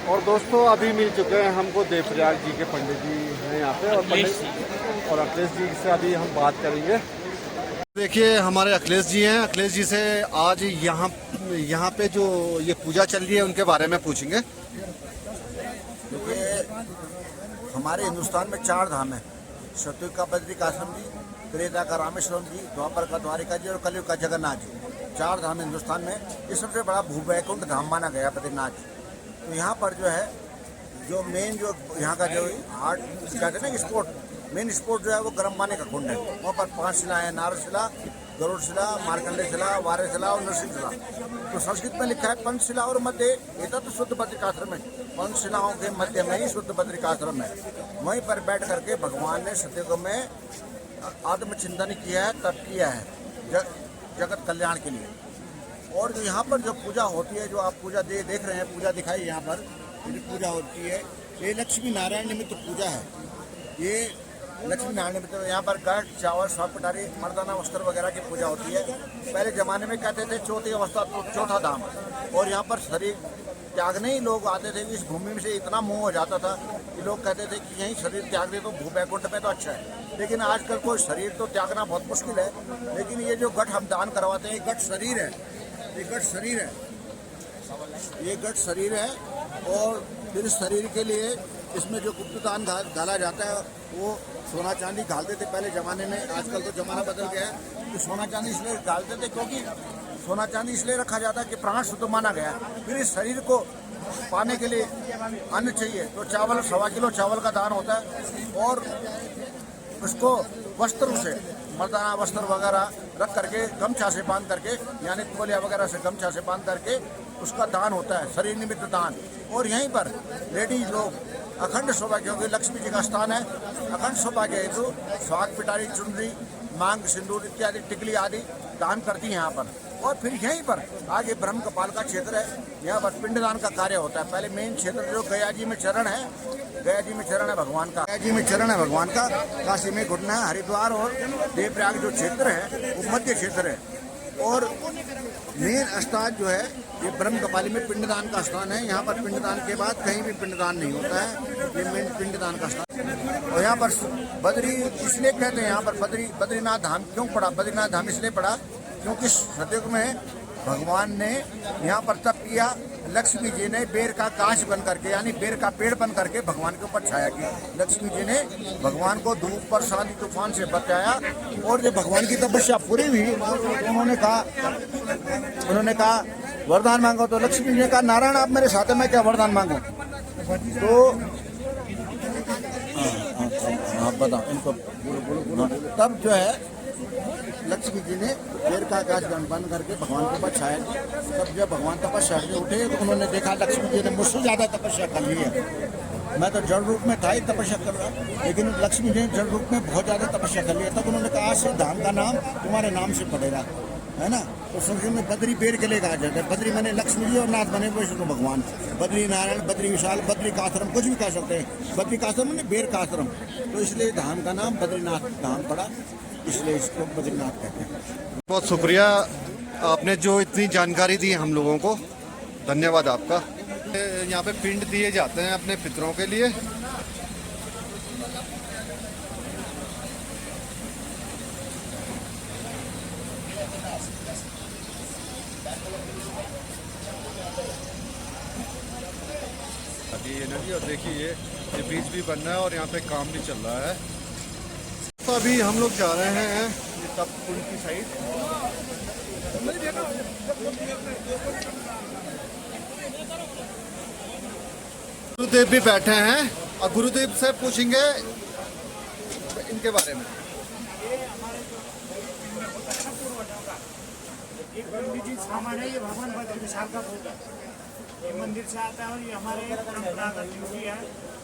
और दोस्तों अभी मिल चुके हैं हमको देवप्रयाग जी के पंडित जी हैं यहाँ पे, और अखिलेश जी से अभी हम बात करेंगे। देखिए हमारे अखिलेश जी हैं। अखिलेश जी से आज यहाँ पे जो ये पूजा चल रही है उनके बारे में पूछेंगे। ये हमारे हिंदुस्तान में 4 धाम है। सतयुग का बद्रिकाश्रम जी, त्रेता का रामेश्वरम जी, द्वापर का द्वारिका जी और कलयुग का जगन्नाथ जी। 4 धाम हिंदुस्तान में। ये सबसे बड़ा भूवैकुंठ धाम माना गया बद्रीनाथ जी। तो यहाँ पर जो है जो मेन जो यहाँ का जो आर्ट कहते हैं ना स्पोर्ट, मेन स्पोर्ट जो है वो गरम पानी का कुंड है। वहाँ पर 5 शिला है, नारद शिला, गरुड़ शिला, मार्कंडे शिला, वारे शिला और नरसिंह शिला। तो संस्कृत में लिखा है पंचशिला और मध्य, ये तो शुद्ध बद्रिकाश्रम है। पंचशिलाओं के मध्य में ही शुद्ध बद्रिकाश्रम है। वहीं पर बैठ करके भगवान ने सतयुग में आत्मचिंतन किया है, तप किया है जगत कल्याण के लिए। और जो यहाँ पर जो पूजा होती है, जो आप पूजा देख रहे हैं, पूजा दिखाई यहाँ पर ये पूजा होती है, ये लक्ष्मी नारायण निमित्त पूजा है। ये लक्ष्मी नारायण निमित्त यहाँ पर गढ़, चावल, स्वाग पिटारी, मर्दाना वस्त्र वगैरह की पूजा होती है। पहले ज़माने में कहते थे चौथी अवस्था तो चौथा धाम। और यहाँ पर शरीर त्यागने ही लोग आते थे। इस भूमि में से इतना मोह हो जाता था कि लोग कहते थे कि यहीं शरीर त्याग दे तो भूवैकुंठ में तो अच्छा है। लेकिन आजकल कोई शरीर तो त्यागना बहुत मुश्किल है। लेकिन ये जो गठ हम दान करवाते हैं, ये गठ शरीर है, ये गठ शरीर है, ये गठ शरीर है। और फिर इस शरीर के लिए इसमें जो गुप्त दान डाला जाता है वो सोना चांदी डालते थे पहले ज़माने में। आजकल तो ज़माना बदल गया है। तो सोना चांदी इसलिए डालते थे क्योंकि सोना चांदी इसलिए रखा जाता है कि प्राण शुद्ध माना गया। फिर इस शरीर को पाने के लिए अन्न चाहिए, तो चावल 1.25 किलो चावल का दान होता है। और उसको वस्त्र से मर्दाना वस्त्र वगैरह रख करके गमछा से बांध करके, यानी तौलिया वगैरह से गमछा से बांध करके उसका दान होता है, शरीर निमित्त दान। और यहीं पर लेडीज लोग अखंड सौभाग्य, क्योंकि लक्ष्मी जी का स्थान है, अखंड सौभाग्य हेतु स्वाग पिटारी, चुनरी, मांग, सिंदूर इत्यादि टिकली आदि दान करती हैं यहाँ पर। और फिर यहीं पर आगे ब्रह्म कपाल का क्षेत्र है, यहाँ पर पिंडदान का कार्य होता है। पहले मेन क्षेत्र जो गया जी में चरण है, गया जी में चरण है भगवान का, गया जी में चरण है भगवान का, काशी में घुटना है, हरिद्वार और देवप्रयाग जो क्षेत्र है वो मध्य क्षेत्र है। और मेन स्थान जो है ये ब्रह्म कपाली में पिंडदान का स्थान है। यहाँ पर पिंडदान के बाद कहीं भी पिंडदान नहीं होता है, ये मेन पिंडदान का स्थान। और यहाँ पर बद्री इसलिए कहते हैं, यहाँ पर बद्रीनाथ धाम क्यों पड़ा? बद्रीनाथ धाम इसलिए पड़ा क्योंकि सतयुग में भगवान ने यहाँ पर तप किया। लक्ष्मी जी ने बेर का कांच बन करके, यानी बेर का पेड़ बन करके भगवान के ऊपर छाया की। लक्ष्मी जी ने भगवान को धूप पर शांति तूफान से बचाया। और जब भगवान की तपस्या पूरी हुई तो उन्होंने कहा वरदान मांगो। तो लक्ष्मी जी ने कहा नारायण आप मेरे साथ हैं, मैं क्या वरदान मांगो? तो आप बताओ इनको। तब जो है लक्ष्मी जी ने पेड़ का कांच बंद करके भगवान के ऊपर छाया। तब जब भगवान तपस्या से उठे तो उन्होंने देखा लक्ष्मी जी ने मुझसे ज़्यादा तपस्या कर ली है। मैं तो जड़ रूप में था ही तपस्या कर रहा, लेकिन लक्ष्मी जी ने जड़ रूप में बहुत ज़्यादा तपस्या कर लिया। तब उन्होंने कहा आज से धाम का नाम तुम्हारे नाम से पड़ेगा, है ना। तो संस्कृत में बद्री पेड़ के लिए कहा जाता है। बद्री बने लक्ष्मी जी और नाथ बने वैष्णो भगवान। बद्री नारायण, बद्री विशाल, बद्री का आश्रम कुछ भी कह सकते हैं। बद्री का आश्रम मैंने बेर का आश्रम, तो इसलिए धाम का नाम बद्रीनाथ धाम पड़ा, इसलिए इसको बद्रीनाथ कहते हैं। बहुत शुक्रिया, आपने जो इतनी जानकारी दी हम लोगों को, धन्यवाद आपका। यहाँ पे पिंड दिए जाते हैं अपने पितरों के लिए। ये नदी, और देखिए ये ब्रिज भी बन रहा है और यहाँ पे काम भी चल रहा है। तो अभी हम लोग जा रहे हैं ये तप कुंड की साइड। गुरुदेव भी बैठे हैं और गुरुदेव से पूछेंगे इनके बारे में। सामान है, ये भगवान बद्री विशाल का भोग है। ये मंदिर से आता है और ये हमारे परंपरागत ड्यूटी है।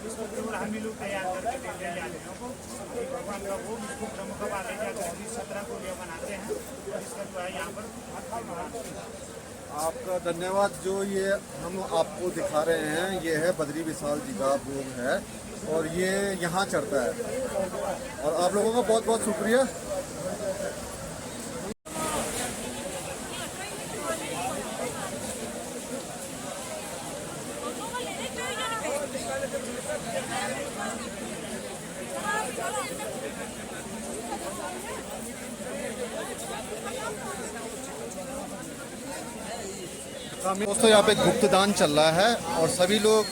इसको केवल हम ही लोग तैयार करके देते हैं यात्रियों को। ये भगवान का भोग, इसको प्रमुख वाले जाकर 17 को ये बनाते हैं। और इसका जो है यहाँ पर आपका धन्यवाद। जो ये हम आपको दिखा रहे हैं ये है बद्री विशाल जी का भोग है और ये यहाँ चढ़ता है। और आप लोगों का बहुत बहुत शुक्रिया। दोस्तों यहाँ पे गुप्तदान चल रहा है और सभी लोग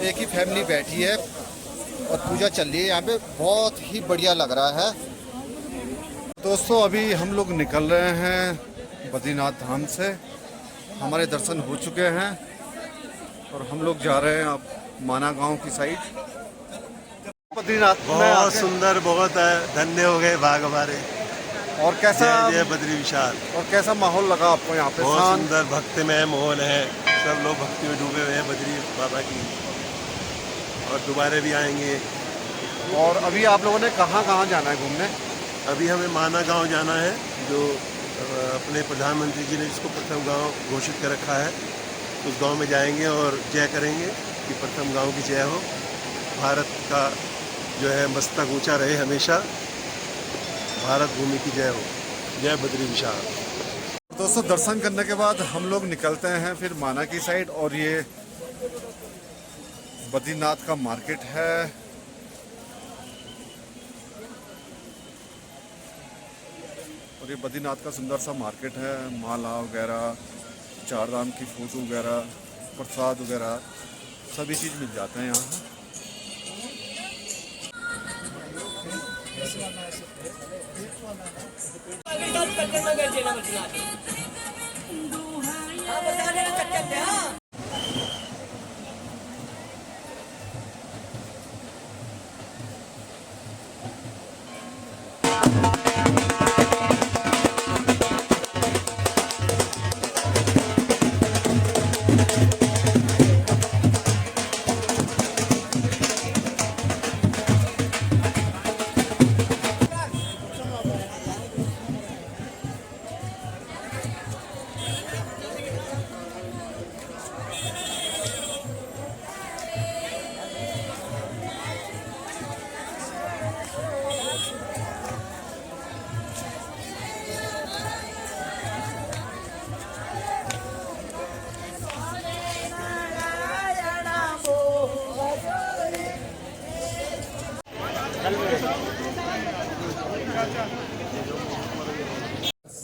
एक ही फैमिली बैठी है और पूजा चल रही है यहाँ पे। बहुत ही बढ़िया लग रहा है। दोस्तों अभी हम लोग निकल रहे हैं बद्रीनाथ धाम से। हमारे दर्शन हो चुके हैं और हम लोग जा रहे हैं अब माना गांव की साइड। बद्रीनाथ में बहुत सुंदर, बहुत धन्य हो गए भाग हमारे। और कैसा जय बद्री विशाल। और कैसा माहौल लगा आपको यहाँ पे? बहुत सुंदर भक्तिमय माहौल है, सब लोग भक्ति में डूबे हुए हैं बद्री बाबा की, और दोबारा भी आएंगे। और अभी आप लोगों ने कहाँ कहाँ जाना है घूमने? अभी हमें माना गांव जाना है, जो अपने प्रधानमंत्री जी ने जिसको प्रथम गांव घोषित कर रखा है, उस गांव में जाएंगे और जय करेंगे कि प्रथम गांव की जय हो, भारत का जो है मस्तक ऊंचा रहे हमेशा, भारत भूमि की जय हो। जय बद्री विशाल। दोस्तों दर्शन करने के बाद हम लोग निकलते हैं फिर माना की साइड। और ये बद्रीनाथ का मार्केट है। और ये बद्रीनाथ का सुंदर सा मार्केट है। माला वगैरह, चारधाम की फोटो वगैरह, प्रसाद वगैरह सभी चीज़ मिल जाते हैं यहाँ।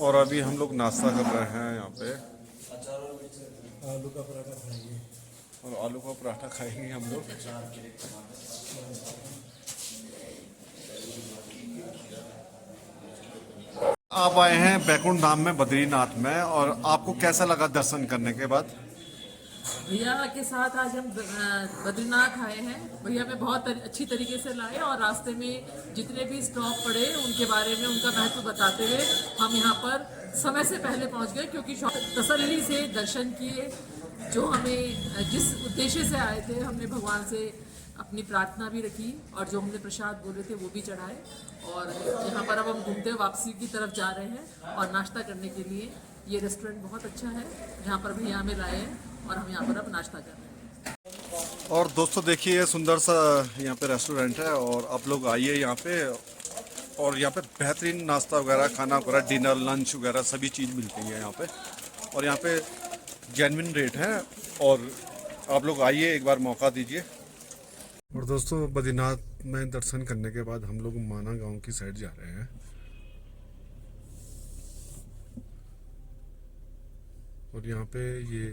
और अभी हम लोग नाश्ता कर रहे हैं यहाँ पे। आलू का पराठा खाएंगे और आलू का पराठा खाएंगे हम लोग। आप आए हैं बैकुंठ धाम में बद्रीनाथ में, और आपको कैसा लगा दर्शन करने के बाद? भैया के साथ आज हम बद्रीनाथ आए हैं। भैया पे बहुत अच्छी तरीके से लाए और रास्ते में जितने भी स्टॉप पड़े उनके बारे में उनका महत्व बताते हुए हम यहाँ पर समय से पहले पहुँच गए, क्योंकि तसल्ली से दर्शन किए। जो हमें जिस उद्देश्य से आए थे, हमने भगवान से अपनी प्रार्थना भी रखी और जो हमने प्रसाद बोले थे वो भी चढ़ाए। और यहाँ पर अब हम घूमते हुए वापसी की तरफ जा रहे हैं और नाश्ता करने के लिए। ये रेस्टोरेंट बहुत अच्छा है जहाँ पर भैया हमें लाए हैं और हम यहाँ पर अब नाश्ता कर रहे हैं। और दोस्तों देखिए ये सुंदर सा यहाँ पे रेस्टोरेंट है और आप लोग आइए यहाँ पे। और यहाँ पे बेहतरीन नाश्ता वगैरह, खाना वगैरह, डिनर, लंच वगैरह सभी चीज़ मिलती है यहाँ पे। और यहाँ पे जेन्युइन रेट है और आप लोग आइए, एक बार मौका दीजिए। और दोस्तों बद्रीनाथ में दर्शन करने के बाद हम लोग माना गांव की साइड जा रहे हैं। और यहाँ पे ये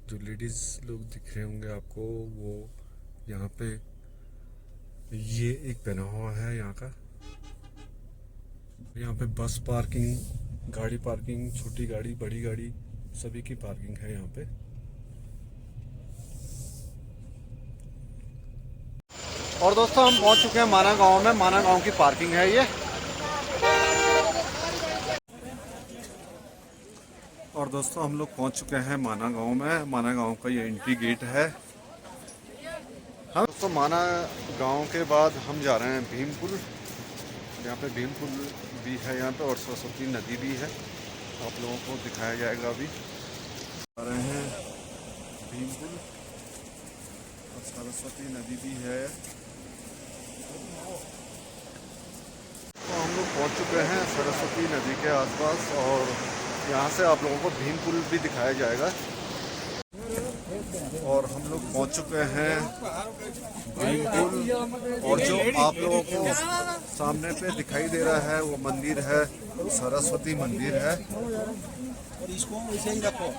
जो लेडीज़ लोग दिख रहे होंगे आपको, वो यहाँ पे ये एक बना हुआ है यहाँ का। यहाँ पे बस पार्किंग, गाड़ी पार्किंग, छोटी गाड़ी, बड़ी गाड़ी सभी की पार्किंग है यहाँ पे। और दोस्तों हम पहुँच चुके हैं माना गांव में। माना गांव की पार्किंग है ये। और दोस्तों हम लोग पहुंच चुके हैं माना गांव में। माना गांव का ये एंट्री गेट है। हम दोस्तों माना गांव के बाद हम जा रहे हैं भीमपुल। यहाँ पे भीमपुल भी है यहाँ पे, और सरस्वती नदी भी है, आप लोगों को दिखाया जाएगा। अभी आ रहे हैं भीमपुल और सरस्वती नदी भी है। तो हम लोग पहुँच चुके हैं सरस्वती नदी के आसपास और यहाँ से आप लोगों को भीमपुल भी दिखाया जाएगा। और हम लोग पहुंच चुके हैं भीमपुल। और जो आप लोगों को सामने पे दिखाई दे रहा है वो मंदिर है, सरस्वती मंदिर है। और इसको ऐसे ही रखो।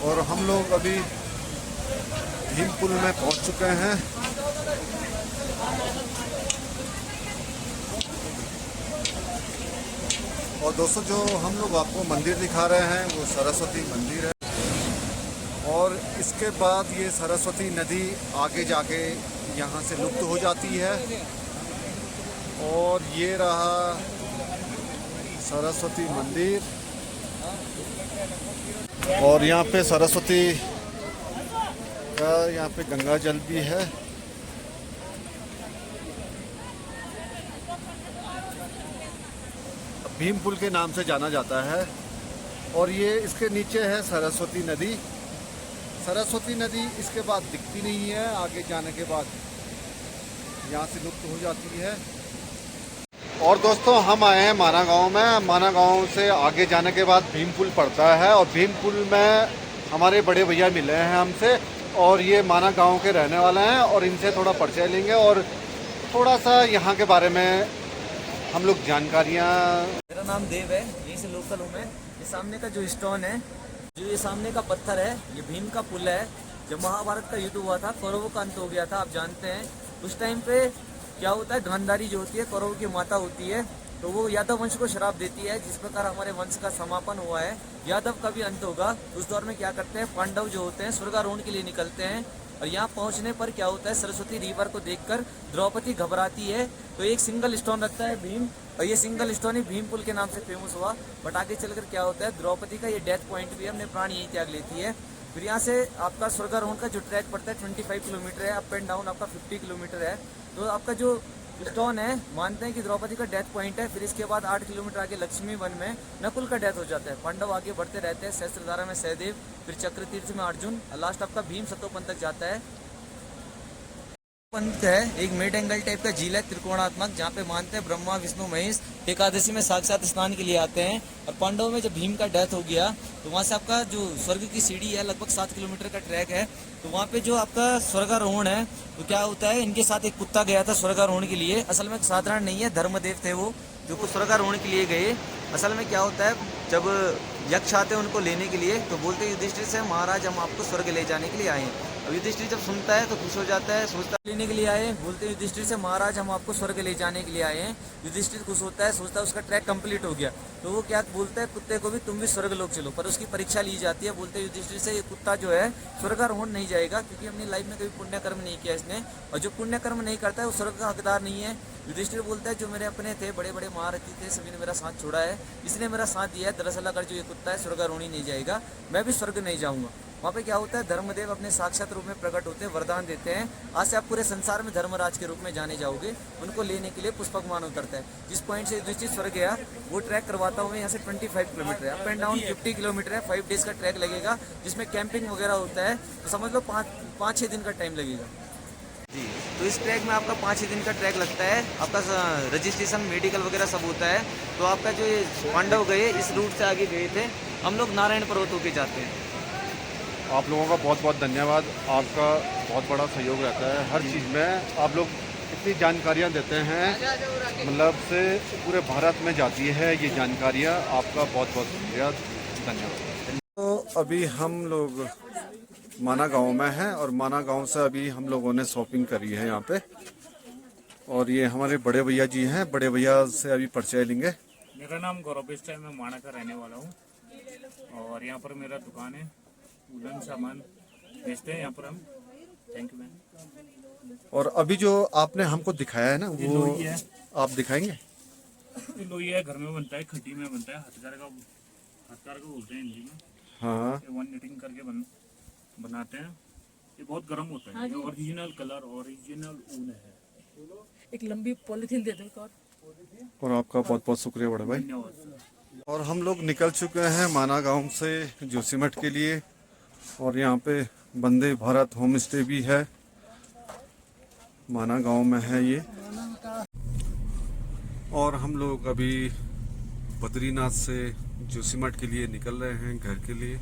और हम लोग अभी भीमपुल में पहुंच चुके हैं। और दोस्तों जो हम लोग आपको मंदिर दिखा रहे हैं वो सरस्वती मंदिर है। और इसके बाद ये सरस्वती नदी आगे जाके यहाँ से लुप्त हो जाती है। और ये रहा सरस्वती मंदिर। और यहाँ पे सरस्वती का यहाँ पे गंगा जल भी है। भीमपुल के नाम से जाना जाता है। और ये इसके नीचे है सरस्वती नदी। सरस्वती नदी इसके बाद दिखती नहीं है, आगे जाने के बाद यहाँ से लुप्त हो जाती है। और दोस्तों हम आए हैं माना गांव में। माना गांव से आगे जाने के बाद भीमपुल पड़ता है। और भीमपुल में हमारे बड़े भैया मिले हैं हमसे। और ये माना गांव के रहने वाले हैं। और इनसे थोड़ा परिचय लेंगे और थोड़ा सा यहाँ के बारे में हम लोग जानकारियाँ। मेरा नाम देव है, यहीं से लोकल हूँ मैं। ये सामने का जो स्टोन है, जो ये सामने का पत्थर है, ये भीम का पुल है। जब महाभारत का युद्ध हुआ था, कौरवों का अंत हो गया था, आप जानते हैं। उस टाइम पे क्या होता है, गांधारी जो होती है कौरवों की माता होती है, तो वो यादव वंश को श्राप देती है। जिस प्रकार हमारे वंश का समापन हुआ है, यादव का भी अंत होगा। उस दौर में क्या करते हैं, पांडव जो होते हैं स्वर्गारोहण के लिए निकलते हैं। और यहाँ पहुँचने पर क्या होता है, सरस्वती रिवर को देखकर द्रौपदी घबराती है, तो एक सिंगल स्टोन रखता है भीम। और ये सिंगल स्टोन ही भीमपुल के नाम से फेमस हुआ। बट आगे चलकर क्या होता है, द्रौपदी का ये डेथ पॉइंट भी है, अपने प्राण यहीं त्याग लेती है। फिर यहाँ से आपका स्वर्गारोहण का जो ट्रैक पड़ता है 25 किलोमीटर है, अप एंड डाउन आपका 50 किलोमीटर है। तो आपका जो स्टोन है, मानते हैं कि द्रौपदी का डेथ पॉइंट है। फिर इसके बाद 8 किलोमीटर आगे लक्ष्मी वन में नकुल का डेथ हो जाता है। पांडव आगे बढ़ते रहते हैं, सहस्त्रधारा में सहदेव, फिर चक्रतीर्थ में अर्जुन, लास्ट आपका भीम सतोपंथ तक जाता है। पंथ है एक मिड एंगल टाइप का झील है, त्रिकोणात्मक, जहाँ पे मानते हैं ब्रह्मा विष्णु महेश एकादशी में साक्षात स्नान के लिए आते हैं। और पांडवों में जब भीम का डेथ हो गया तो वहाँ से आपका जो स्वर्ग की सीढ़ी है, लगभग 7 किलोमीटर का ट्रैक है। तो वहाँ पे जो आपका स्वर्गारोहण है, तो क्या होता है, इनके साथ एक कुत्ता गया था स्वर्गारोहण के लिए। असल में साधारण नहीं है, धर्मदेव थे वो, जो स्वर्गारोहण के लिए गए। असल में क्या होता है, जब यक्ष आते हैं उनको लेने के लिए, तो बोलते हैं युधिष्ठिर से, महाराज हम आपको स्वर्ग ले जाने के लिए आए हैं। अब युधिष्ठिर जब सुनता है तो खुश हो जाता है, सोचता है लेने के लिए आए। बोलते हैं युधिष्ठिर से, महाराज हम आपको स्वर्ग ले जाने के लिए आए हैं। युधिष्ठिर खुश होता है, सोचता है उसका ट्रैक कंप्लीट हो गया। तो वो क्या बोलता है, कुत्ते को भी तुम भी स्वर्ग लोग चलो। पर उसकी परीक्षा ली जाती है। बोलते हैं युधिष्ठिर से, ये कुत्ता जो है स्वर्गारोहण नहीं जाएगा, क्योंकि अपनी लाइफ में कभी पुण्य कर्म नहीं किया इसने, और जो पुण्य कर्म नहीं करता है वो स्वर्ग का हकदार नहीं है। युधिष्ठिर बोलता है, जो मेरे अपने थे, बड़े बड़े महारथी थे, सभी ने मेरा साथ छोड़ा है, इसने मेरा साथ दिया है। दरअसल अगर जो ये कुत्ता है स्वर्गारोहण नहीं जाएगा, मैं भी स्वर्ग नहीं जाऊंगा। वहाँ पे क्या होता है, धर्मदेव अपने साक्षात रूप में प्रकट होते हैं, वरदान देते हैं, आज से आप पूरे संसार में धर्मराज के रूप में जाने जाओगे। उनको लेने के लिए पुष्पकमान उतरता है। जिस पॉइंट से युधिष्ठिर स्वर्ग गया वो ट्रैक करवाता हूँ मैं यहाँ से 25 किलोमीटर है, अप एंड डाउन 50 किलोमीटर है। 5 डेज का ट्रैक लगेगा, जिसमें कैंपिंग वगैरह होता है। तो समझ लो 5-6 दिन का टाइम लगेगा जी। तो इस ट्रैक में आपका 5-6 दिन का ट्रैक लगता है। आपका रजिस्ट्रेशन मेडिकल वगैरह सब होता है। तो आपका जो ये पांडव गए इस रूट से आगे गए थे, हम लोग नारायण पर्वत होके जाते हैं। आप लोगों का बहुत बहुत धन्यवाद। आपका बहुत बड़ा सहयोग रहता है हर चीज़ में। आप लोग इतनी जानकारियाँ देते हैं, मतलब से पूरे भारत में जाती है ये जानकारियाँ। आपका बहुत बहुत शुक्रिया, धन्यवाद। तो अभी हम लोग माना गांव में हैं और माना गांव से अभी हम लोगों ने शॉपिंग करी है यहाँ पे। और ये हमारे बड़े भैया जी हैं, बड़े भैया से अभी परिचय लेंगे। मेरा नाम गौरव है, मैं माना का रहने वाला हूँ। और यहाँ पर मेरा दुकान है, वुलन सामान बेचते हैं यहाँ पर हम। Thank you ma'am. और अभी जो आपने हमको दिखाया है ना, वो लोई है, आप दिखाएंगे? ये लोई है, घर में बनता है, खड्डी में बनता है, हथकार का बोलते हैं हिंदी में। हाँ, ये वन नीटिंग करके बनाते हैं। ये बहुत गर्म होता है। ये ओरिजिनल कलर, ओरिजिनल ऊन है। एक लंबी पॉलिथीन दे दो एक और आपका बहुत बहुत शुक्रिया बड़े भाई। धन्यवाद। और हम लोग निकल चुके हैं माना गांव से जोशीमठ के लिए। और यहाँ पे वंदे भारत होम स्टे भी है, माना गांव में है ये। और हम लोग अभी बद्रीनाथ से जोशीमठ के लिए निकल रहे हैं घर के लिए।